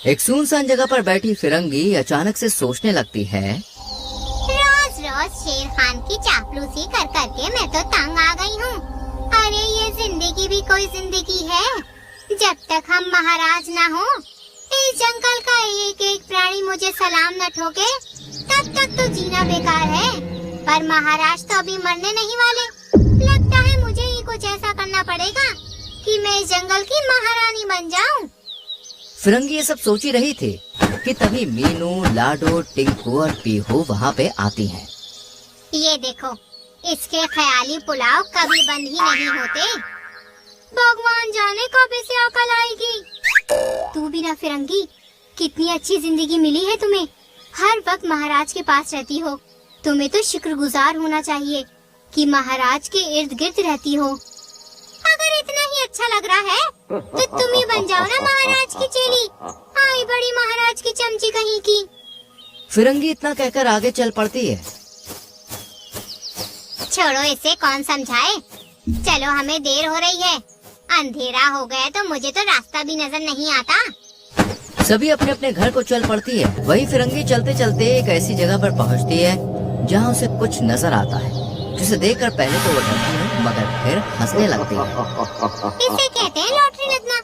एक सुनसान जगह पर बैठी फिरंगी अचानक से सोचने लगती है, रोज रोज शेर खान की चापलूसी कर करके मैं तो तंग आ गई हूँ। अरे ये जिंदगी भी कोई जिंदगी है? जब तक हम महाराज न हो, इस जंगल का एक एक प्राणी मुझे सलाम न ठोके, तब तक तो जीना बेकार है। पर महाराज तो अभी मरने नहीं वाले। लगता है मुझे ही कुछ ऐसा करना पड़ेगा कि मैं इस जंगल की महारानी बन जाऊं। फिरंगी ये सब सोच ही रही थी कि तभी मीनू, लाडो, टिंकू और पीहू वहाँ पे आती हैं। ये देखो, इसके ख्याली पुलाव कभी बंद ही नहीं होते। भगवान जाने कब इसे अकल आएगी। तू भी ना फिरंगी, कितनी अच्छी जिंदगी मिली है तुम्हें। हर वक्त महाराज के पास रहती हो। तुम्हें तो शुक्रगुजार होना चाहिए कि महाराज के इर्द गिर्द रहती हो। अगर इतना ही अच्छा लग रहा है तो तुम ही बन जाओ ना महाराज की चेली। आई बड़ी महाराज की चमची कहीं की। फिरंगी इतना कहकर आगे चल पड़ती है। छोड़ो, इसे कौन समझाए। चलो, हमें देर हो रही है। अंधेरा हो गया तो मुझे तो रास्ता भी नजर नहीं आता। सभी अपने अपने घर को चल पड़ती है। वही फिरंगी चलते चलते एक ऐसी जगह पर पहुंचती है जहां उसे कुछ नजर आता है, जिसे देखकर पहले तो वो डरती है मगर फिर हंसने लगती है। इसे कहते हैं लॉटरी लगना।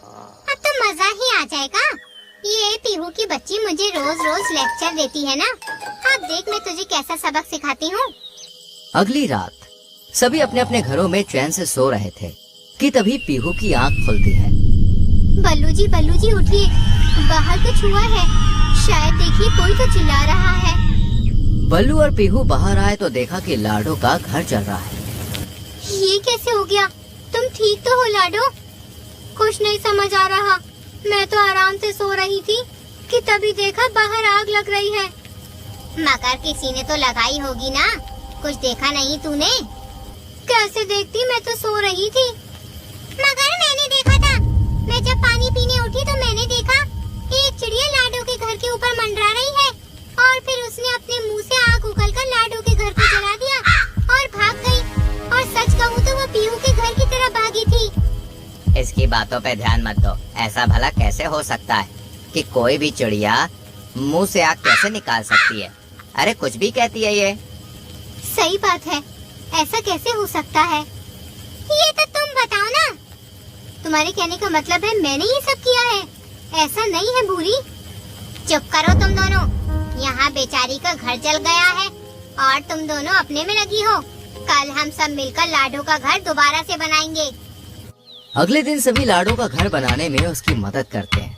अब तो मजा ही आ जाएगा। ये पीहू की बच्ची मुझे रोज रोज लेक्चर देती है ना। अब देख मैं तुझे कैसा सबक सिखाती हूँ। अगली रात सभी अपने अपने घरों में चैन से सो रहे थे कि तभी पीहू की आंख खुलती है। बल्लू जी उठिए, बाहर कुछ हुआ है। शायद देखिए कोई तो चिल्ला रहा है। बल्लू और पीहू बाहर आए तो देखा कि लाडो का घर जल रहा है। ये कैसे हो गया? तुम ठीक तो हो लाडो? कुछ नहीं समझ आ रहा। मैं तो आराम से सो रही थी कि तभी देखा बाहर आग लग रही है। मगर किसी ने तो लगाई होगी ना। कुछ देखा नहीं तूने? कैसे देखती, मैं तो सो रही थी। मगर मैंने देखा था। मैं जब पानी पीने उठी तो मैंने देखा एक चिड़िया लाडो के घर के ऊपर मंडरा रही है और फिर उसने अपने मुंह से आग उगलकर लाडो के घर को जला दिया और भाग गई। और सच कहूँ तो वो पीहू के घर की तरफ भागी थी। इसकी बातों पे ध्यान मत दो। ऐसा भला कैसे हो सकता है कि कोई भी चिड़िया मुंह से आग कैसे निकाल सकती है? अरे कुछ भी कहती है ये। सही बात है, ऐसा कैसे हो सकता है? ये तो तुम बताओ ना। तुम्हारे कहने का मतलब है मैंने ये सब किया है? ऐसा नहीं है भूरी। चुप करो तुम दोनों। यहाँ बेचारी का घर जल गया है और तुम दोनों अपने में लगी हो। कल हम सब मिलकर लाडो का घर दोबारा से बनाएंगे। अगले दिन सभी लाडो का घर बनाने में उसकी मदद करते हैं।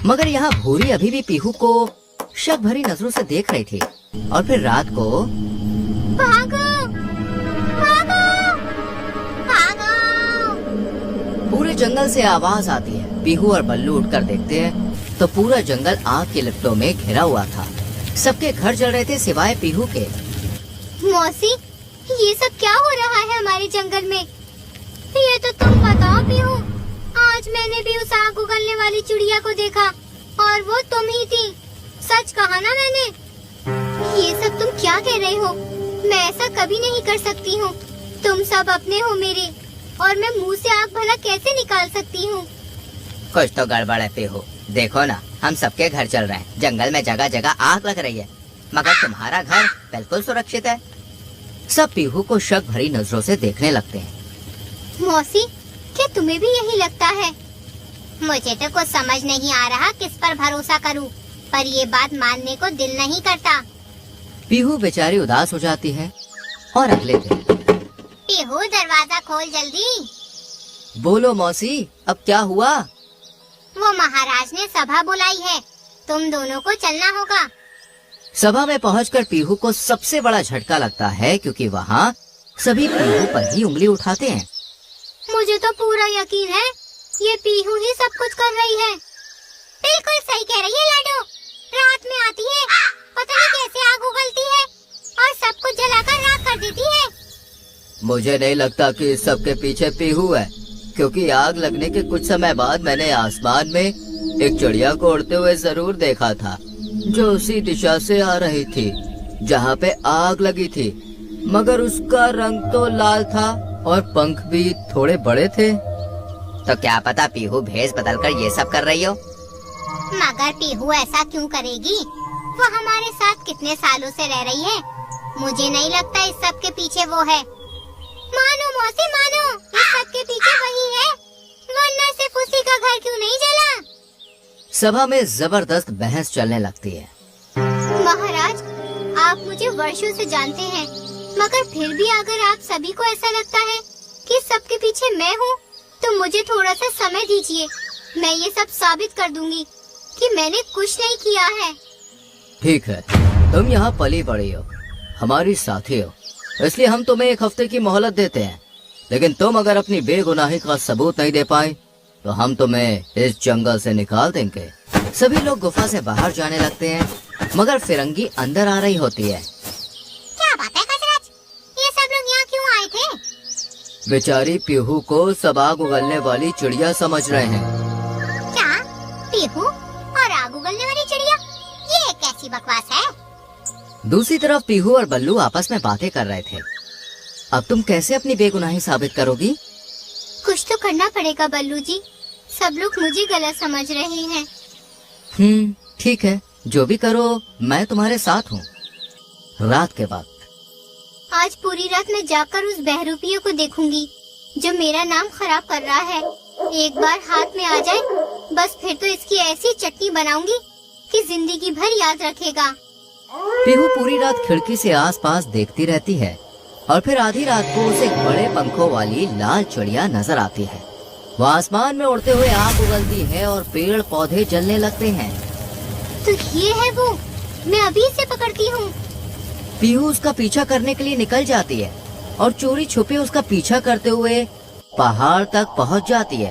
मगर यहाँ भूरी अभी भी पीहू को शक भरी नजरों से देख रही थी। और फिर रात को भागो, भागो, भागो। पूरे जंगल से आवाज आती है। पीहू और बल्लू उठकर देखते हैं तो पूरा जंगल आग के लपटों में घिरा हुआ था। सबके घर जल रहे थे सिवाय पीहू के। मौसी, ये सब क्या हो रहा है हमारे जंगल में? ये तो तुम बताओ पीहू। आज मैंने भी उस आग उगलने वाली चिड़िया को देखा और वो तुम ही थी। सच कहा ना मैंने? ये सब तुम क्या कह रहे हो? मैं ऐसा कभी नहीं कर सकती हूँ। तुम सब अपने हो मेरे, और मैं मुंह से आग भला कैसे निकाल सकती हूँ? कुछ तो गड़बड़ है पीहू। देखो ना, हम सबके घर चल रहे हैं। जंगल में जगह जगह आग लग रही है, मगर तुम्हारा घर बिल्कुल सुरक्षित है। सब पीहू को शक भरी नजरों से देखने लगते हैं। मौसी, क्या तुम्हें भी यही लगता है? मुझे तो कुछ समझ नहीं आ रहा किस पर भरोसा करूं, पर ये बात मानने को दिल नहीं करता। पीहू बेचारी उदास हो जाती है। और अगले दिन पीहू, दरवाजा खोल जल्दी। बोलो मौसी, अब क्या हुआ? वो महाराज ने सभा बुलाई है, तुम दोनों को चलना होगा। सभा में पहुंचकर पीहू को सबसे बड़ा झटका लगता है, क्योंकि वहाँ सभी पीहू पर ही उंगली उठाते हैं। मुझे तो पूरा यकीन है ये पीहू ही सब कुछ कर रही है। बिल्कुल सही कह रही है लाडो। रात में आती है, पता नहीं कैसे आग उगलती है और सब कुछ जलाकर राख कर देती है। मुझे नहीं लगता कि इस सब के पीछे पीहू है, क्योंकि आग लगने के कुछ समय बाद मैंने आसमान में एक चिड़िया को उड़ते हुए जरूर देखा था, जो उसी दिशा से आ रही थी जहाँ पे आग लगी थी। मगर उसका रंग तो लाल था और पंख भी थोड़े बड़े थे। तो क्या पता पीहू भेष बदलकर ये सब कर रही हो। मगर पीहू ऐसा क्यों करेगी? वो हमारे साथ कितने सालों से रह रही है। मुझे नहीं लगता इस सब के पीछे वो है। मानो मौसी मानो, इस सब के पीछे वही है, वरना सिर्फ उसी का घर क्यों नहीं जला? सभा में जबरदस्त बहस चलने लगती है। महाराज, आप मुझे वर्षों से जानते हैं, मगर फिर भी अगर आप सभी को ऐसा लगता है कि सबके पीछे मैं हूँ, तो मुझे थोड़ा सा समय दीजिए। मैं ये सब साबित कर दूंगी कि मैंने कुछ नहीं किया है। ठीक है, तुम यहाँ पली बड़ी हो, हमारी साथी हो, इसलिए हम तुम्हें 1 हफ्ते की मोहलत देते हैं। लेकिन तुम अगर अपनी बेगुनाही का सबूत नहीं दे पाए तो हम तुम्हें इस जंगल से निकाल देंगे। सभी लोग गुफा से बाहर जाने लगते हैं, मगर फिरंगी अंदर आ रही होती है। क्या बात है गजराज, ये सब लोग यहाँ क्यों आए थे? बेचारी पीहू को सब आग उगलने वाली चिड़िया समझ रहे हैं। क्या? पीहू और आग उगलने वाली चिड़िया? ये कैसी बकवास है? दूसरी तरफ पीहू और बल्लू आपस में बातें कर रहे थे। अब तुम कैसे अपनी बेगुनाही साबित करोगी? कुछ तो करना पड़ेगा बल्लू जी, सब लोग मुझे गलत समझ रहे हैं। ठीक है, जो भी करो मैं तुम्हारे साथ हूँ। रात के वक्त आज पूरी रात मैं जाकर उस बहरूपियों को देखूंगी जो मेरा नाम खराब कर रहा है। एक बार हाथ में आ जाए, बस फिर तो इसकी ऐसी चटनी बनाऊंगी कि जिंदगी भर याद रखेगा। पीहू पूरी रात खिड़की से आसपास देखती रहती है और फिर आधी रात को उसे एक बड़े पंखों वाली लाल चिड़िया नजर आती है। वो आसमान में उड़ते हुए आग उगलती है और पेड़ पौधे जलने लगते हैं। तो ये है वो, मैं अभी इसे पकड़ती हूँ। पीहू उसका पीछा करने के लिए निकल जाती है और चोरी छुपे उसका पीछा करते हुए पहाड़ तक पहुँच जाती है,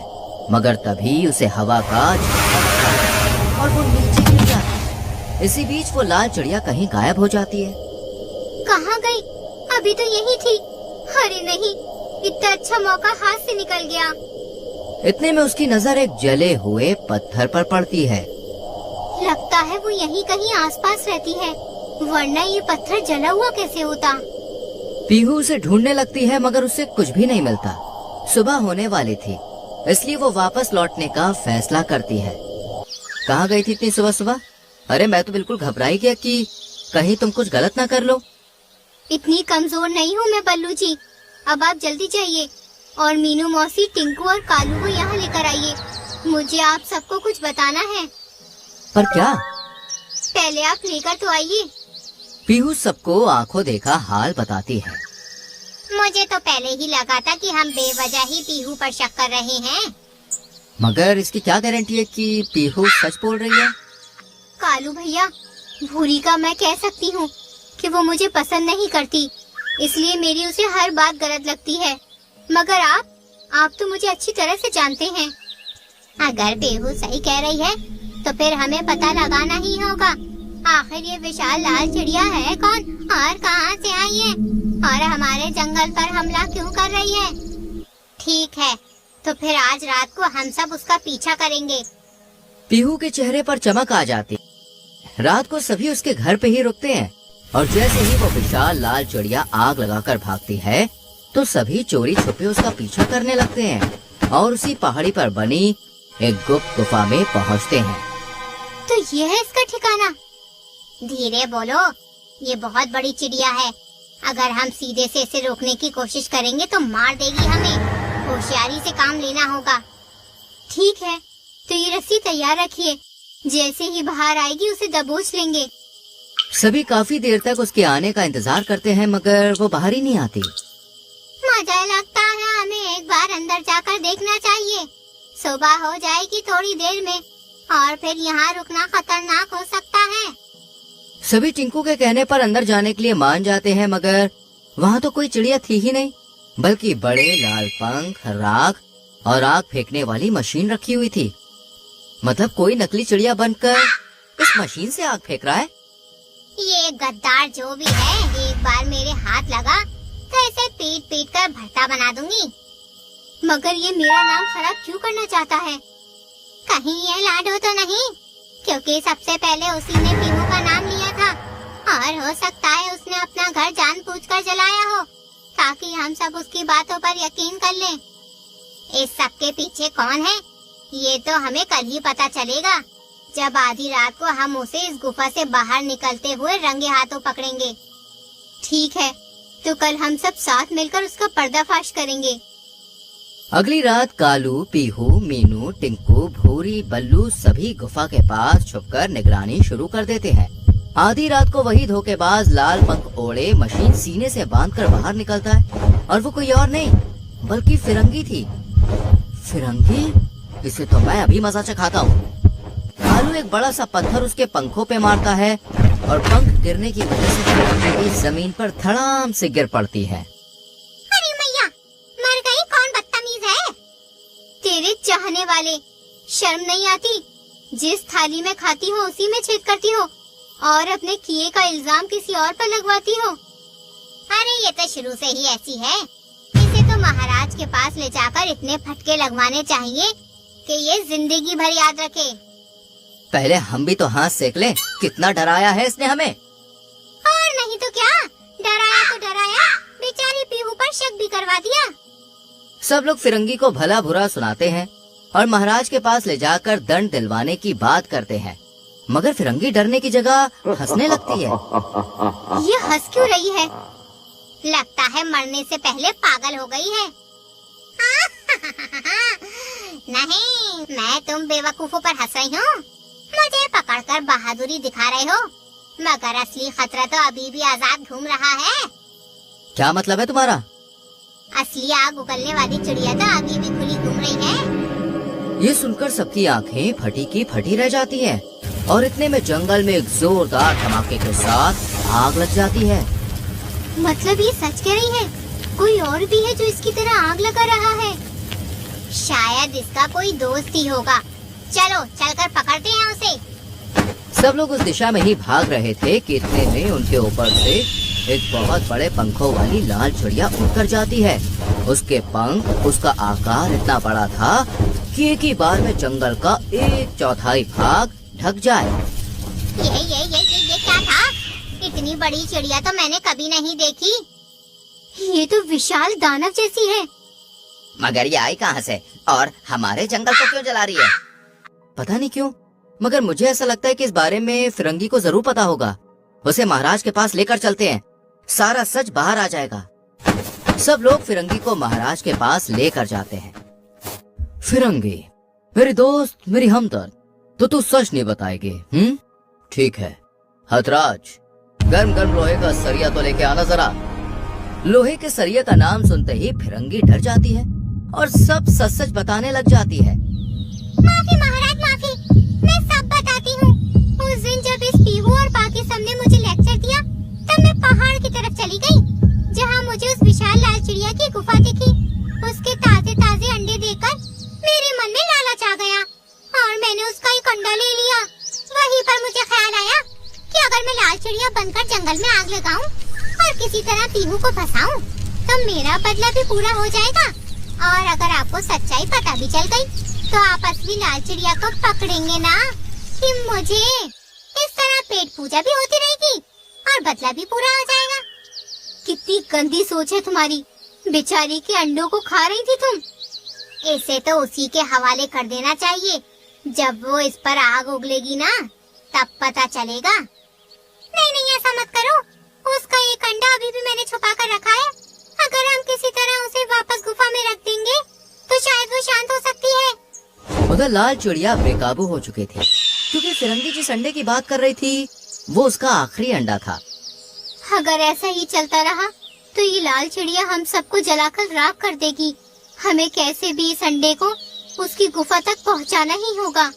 मगर तभी उसे हवा का झटका लगता है और वो नीचे गिर जाती है। इसी बीच वो लाल चिड़िया कहीं गायब हो जाती है। कहाँ गई? अभी तो यही थी। अरे नहीं, इतना अच्छा मौका हाथ से निकल गया। इतने में उसकी नजर एक जले हुए पत्थर पर पड़ती है। लगता है वो यहीं कहीं आसपास रहती है, वरना ये पत्थर जला हुआ कैसे होता? पीहू उसे ढूंढने लगती है, मगर उसे कुछ भी नहीं मिलता। सुबह होने वाली थी, इसलिए वो वापस लौटने का फैसला करती है। कहाँ गई थी इतनी सुबह सुबह? अरे मैं तो बिल्कुल घबरा ही गया कि कहीं तुम कुछ गलत ना कर लो। इतनी कमजोर नहीं हूँ मैं बल्लू जी। अब आप जल्दी जाइए और मीनू मौसी, टिंकू और कालू को यहाँ लेकर आइए। मुझे आप सबको कुछ बताना है। पर क्या? पहले आप लेकर तो आइए। पीहू सबको आंखों देखा हाल बताती है। मुझे तो पहले ही लगा था कि हम बेवजह ही पीहू पर शक कर रहे हैं। मगर इसकी क्या गारंटी है कि पीहू सच बोल रही है? कालू भैया, भूरी का मैं कह सकती हूँ कि वो मुझे पसंद नहीं करती, इसलिए मेरी उसे हर बात गलत लगती है। मगर आप तो मुझे अच्छी तरह से जानते हैं। अगर पीहू सही कह रही है तो फिर हमें पता लगाना ही होगा, आखिर ये विशाल लाल चिड़िया है कौन और कहाँ से आई है और हमारे जंगल पर हमला क्यों कर रही है। ठीक है, तो फिर आज रात को हम सब उसका पीछा करेंगे। पीहू के चेहरे पर चमक आ जाती। रात को सभी उसके घर पे ही रुकते हैं और जैसे ही वो विशाल लाल चिड़िया आग लगाकर भागती है तो सभी चोरी छुपे उसका पीछा करने लगते हैं और उसी पहाड़ी पर बनी एक गुप्त गुफा में पहुंचते हैं। तो ये है इसका ठिकाना। धीरे बोलो, ये बहुत बड़ी चिड़िया है। अगर हम सीधे से इसे रोकने की कोशिश करेंगे तो मार देगी हमें। होशियारी से काम लेना होगा। ठीक है, तो ये रस्सी तैयार रखिए, जैसे ही बाहर आएगी उसे दबोच लेंगे। सभी काफी देर तक उसके आने का इंतजार करते हैं, मगर वो बाहर ही नहीं आती। मुझे लगता है हमें एक बार अंदर जाकर देखना चाहिए। सुबह हो जाएगी थोड़ी देर में और फिर यहाँ रुकना खतरनाक हो सकता है। सभी टिंकू के कहने पर अंदर जाने के लिए मान जाते हैं, मगर वहाँ तो कोई चिड़िया थी ही नहीं, बल्कि बड़े लाल पंख, राख और आग फेंकने वाली मशीन रखी हुई थी। मतलब कोई नकली चिड़िया बनकर इस मशीन से आग फेंक रहा है। ये गद्दार जो भी है, एक बार मेरे हाथ लगा तो इसे पीट पीट कर भरता बना दूंगी। मगर ये मेरा नाम खराब क्यों करना चाहता है? कहीं ये लाडो तो नहीं? क्योंकि सबसे पहले उसी ने पीहू का नाम लिया था और हो सकता है उसने अपना घर जानबूझकर जलाया हो ताकि हम सब उसकी बातों पर यकीन कर लें। इस सब के पीछे कौन है ये तो हमें कल ही पता चलेगा। जब आधी रात को हम उसे इस गुफा से बाहर निकलते हुए रंगे हाथों पकड़ेंगे। ठीक है, तो कल हम सब साथ मिलकर उसका पर्दाफाश करेंगे। अगली रात कालू, पीहू, मीनू, टिंकू, भूरी, बल्लू सभी गुफा के पास छुपकर निगरानी शुरू कर देते हैं। आधी रात को वही धोखेबाज लाल पंख ओढ़े मशीन सीने से बांधकर बाहर निकलता है और वो कोई और नहीं बल्कि फिरंगी थी। फिरंगी? इसे तो मैं अभी मजा चखाता हूँ। कालू एक बड़ा सा पत्थर उसके पंखों पे मारता है और पंख गिरने की वजह से फिरंगी जमीन पर धड़ाम से गिर पड़ती है। अरे मैया, मर गई। कौन बदतमीज है? तेरे चाहने वाले, शर्म नहीं आती? जिस थाली में खाती हो उसी में छेद करती हो और अपने किए का इल्जाम किसी और पर लगवाती हो। अरे ये तो शुरू से ही ऐसी है। इसे तो महाराज के पास ले जाकर इतने फटके लगवाने चाहिए कि ये जिंदगी भर याद रखे। पहले हम भी तो हाथ सेक लें। कितना डराया है इसने हमें। और नहीं तो क्या, डराया तो डराया, बेचारी पीहू पर शक भी करवा दिया। सब लोग फिरंगी को भला बुरा सुनाते हैं और महाराज के पास ले जाकर दंड दिलवाने की बात करते हैं, मगर फिरंगी डरने की जगह हंसने लगती है। ये हंस क्यों रही है? लगता है मरने से पहले पागल हो गई है। नहीं, मैं तुम बेवकूफों पर हंस रही हूँ। मुझे पकड़कर बहादुरी दिखा रहे हो, मगर असली खतरा तो अभी भी आजाद घूम रहा है। क्या मतलब है तुम्हारा? असली आग उगलने वाली चिड़िया तो अभी भी खुली घूम रही है। ये सुनकर सबकी आंखें फटी की फटी रह जाती हैं और इतने में जंगल में एक जोरदार धमाके के साथ आग लग जाती है। मतलब ये सच कह रही है? कोई और भी है जो इसकी तरह आग लगा रहा है? शायद इसका कोई दोस्त ही होगा। चलो चलकर पकड़ते हैं उसे। सब लोग उस दिशा में ही भाग रहे थे कि इतने में उनके ऊपर से एक बहुत बड़े पंखों वाली लाल चिड़िया उड़कर जाती है। उसके पंख, उसका आकार इतना बड़ा था कि एक ही बार में जंगल का 1/4 भाग ढक जाए। ये क्या था? इतनी बड़ी चिड़िया तो मैंने कभी नहीं देखी। ये तो विशाल दानव जैसी है। मगर ये आई कहाँ से और हमारे जंगल को क्यों जला रही है? पता नहीं क्यों, मगर मुझे ऐसा लगता है कि इस बारे में फिरंगी को जरूर पता होगा। उसे महाराज के पास लेकर चलते हैं, सारा सच बाहर आ जाएगा। सब लोग फिरंगी को महाराज के पास लेकर जाते हैं। फिरंगी, मेरी दोस्त, मेरी हमदर्द, तो तू सच नहीं बताएगी? ठीक है। हतराज, गर्म गर्म लोहे का सरिया तो लेके आना जरा। लोहे के सरिये का नाम सुनते ही फिरंगी डर जाती है और सब सच सच बताने लग जाती है। माफी महाराज, माफी, मैं सब बताती हूँ। उस दिन जब इस पीहू और बाकी सबने मुझे लेक्चर दिया, तब मैं पहाड़ की तरफ चली गई, जहाँ मुझे उस विशाल लाल चिड़िया की गुफा दिखी। उसके ताजे ताजे अंडे देखकर मेरे मन में लालच आ गया और मैंने उसका एक अंडा ले लिया। वहीं पर मुझे ख्याल आया कि अगर मैं लाल चिड़िया बनकर जंगल में आग लगाऊं और किसी तरह पीहू को फंसाऊं, तो मेरा बदला भी पूरा हो जाएगा। और अगर आपको सच्चाई पता भी चल गई, तो आप असली लाल चिड़िया को पकड़ेंगे ना कि मुझे। इस तरह पेट पूजा भी होती रहेगी और बदला भी पूरा हो जाएगा। कितनी गंदी सोच है तुम्हारी। बेचारी के अंडों को खा रही थी तुम। इसे तो उसी के हवाले कर देना चाहिए। जब वो इस पर आग उगलेगी ना, तब पता चलेगा। नहीं नहीं, ऐसा मत करो। उसका एक अंडा अभी भी मैंने छुपा कर रखा है। अगर हम किसी तरह उसे वापस गुफा में रख देंगे, तो शायद वो शांत हो सकती है। उधर लाल चिड़िया बेकाबू हो चुके थे, क्योंकि फिरंगी जिस अंडे की बात कर रही थी वो उसका आखिरी अंडा था। अगर ऐसा ही चलता रहा, तो ये लाल चिड़िया हम सबको जलाकर राख कर देगी। हमें कैसे भी इस अंडे को उसकी गुफा तक पहुंचाना ही होगा।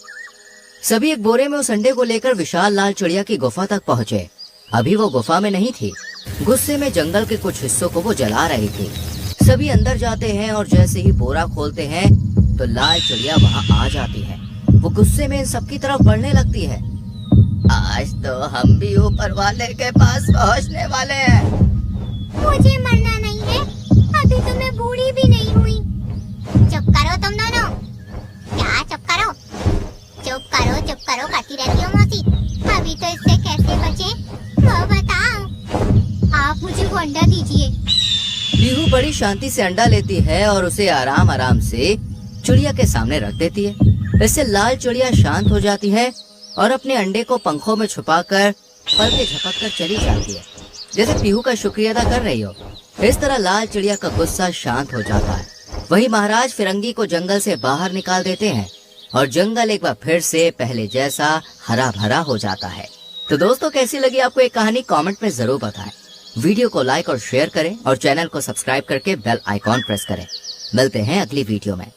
सभी एक बोरे में उस अंडे को लेकर विशाल लाल चिड़िया की गुफा तक पहुँचे। अभी वो गुफा में नहीं थी, गुस्से में जंगल के कुछ हिस्सों को वो जला रही थी। सभी अंदर जाते हैं और जैसे ही बोरा खोलते हैं तो लाल चिड़िया वहाँ आ जाती है। वो गुस्से में इन सबकी तरफ बढ़ने लगती है। आज तो हम भी ऊपर वाले के पास पहुँचने वाले हैं। मुझे मरना नहीं है, अभी तो मैं बूढ़ी भी नहीं हुई। चुप करो तुम दोनों। क्या चुप करो? चुप करो चुप करो करती रहती हो मौसी। अभी तो इससे कैसे बचे वो बताओ। आप मुझे वो अंडा दीजिए। पीहू बड़ी शांति से अंडा लेती है और उसे आराम आराम से चिड़िया के सामने रख देती है। इससे लाल चिड़िया शांत हो जाती है और अपने अंडे को पंखों में छुपाकर पलके झपक कर चली जाती है, जैसे पीहू का शुक्रिया अदा कर रही हो। इस तरह लाल चिड़िया का गुस्सा शांत हो जाता है। वही महाराज फिरंगी को जंगल से बाहर निकाल देते हैं और जंगल एक बार फिर से पहले जैसा हरा भरा हो जाता है। तो दोस्तों, कैसी लगी आपको ये कहानी कमेंट में जरूर बताएं। वीडियो को लाइक और शेयर करें और चैनल को सब्सक्राइब करके बेल आइकॉन प्रेस करें। मिलते हैं अगली वीडियो में।